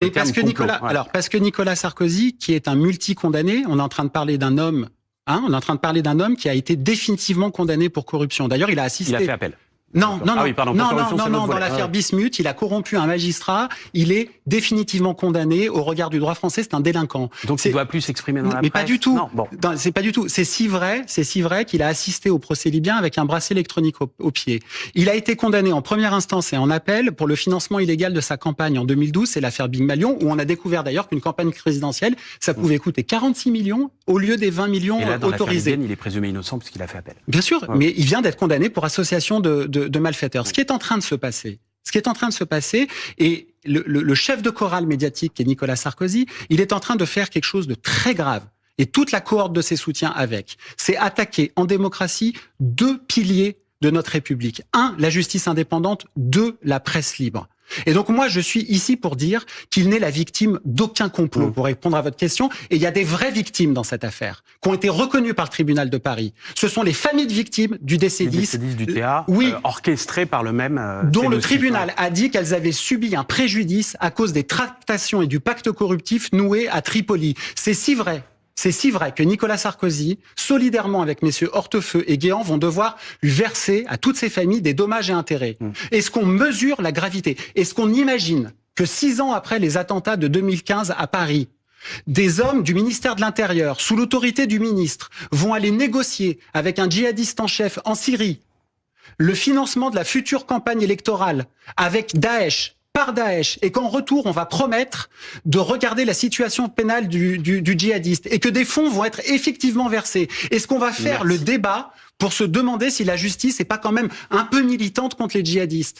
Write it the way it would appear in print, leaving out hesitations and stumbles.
Et parce que parce que Nicolas Sarkozy, qui est un multi-condamné, on est en train de parler d'un homme, on est en train de parler d'un homme qui a été définitivement condamné pour corruption. D'ailleurs, il a assisté. Il a fait appel. Non, ah oui, pardon, dans l'affaire Bismuth, il a corrompu un magistrat, il est définitivement condamné au regard du droit français, c'est un délinquant. Donc il ne doit plus s'exprimer dans la presse. Mais pas du tout. Non, bon. C'est pas du tout. C'est si vrai qu'il a assisté au procès libyen avec un bracelet électronique au pied. Il a été condamné en première instance et en appel pour le financement illégal de sa campagne en 2012, c'est l'affaire Big Malion, où on a découvert d'ailleurs qu'une campagne présidentielle, ça pouvait coûter 46 millions au lieu des 20 millions et là, dans autorisés. Libyen, il est présumé innocent puisqu'il a fait appel. Bien sûr, mais il vient d'être condamné pour association de malfaiteurs. Ce qui est en train de se passer, et le chef de chorale médiatique qui est Nicolas Sarkozy, il est en train de faire quelque chose de très grave. Et toute la cohorte de ses soutiens avec, c'est attaquer en démocratie 2 piliers de notre République. 1, la justice indépendante. 2, la presse libre. Et donc moi, je suis ici pour dire qu'il n'est la victime d'aucun complot, pour répondre à votre question. Et il y a des vraies victimes dans cette affaire, qui ont été reconnues par le tribunal de Paris. Ce sont les familles de victimes du DC10. Les DC10 du TA, orchestrées par le même... dont le tribunal a dit qu'elles avaient subi un préjudice à cause des tractations et du pacte corruptif noué à Tripoli. C'est si vrai que Nicolas Sarkozy, solidairement avec messieurs Hortefeux et Guéant, vont devoir lui verser à toutes ces familles des dommages et intérêts. Est-ce qu'on mesure la gravité? Est-ce qu'on imagine que 6 ans après les attentats de 2015 à Paris, des hommes du ministère de l'Intérieur, sous l'autorité du ministre, vont aller négocier avec un djihadiste en chef en Syrie le financement de la future campagne électorale avec Daesh, par Daesh, et qu'en retour, on va promettre de regarder la situation pénale du djihadiste et que des fonds vont être effectivement versés? Est-ce qu'on va faire le débat pour se demander si la justice n'est pas quand même un peu militante contre les djihadistes?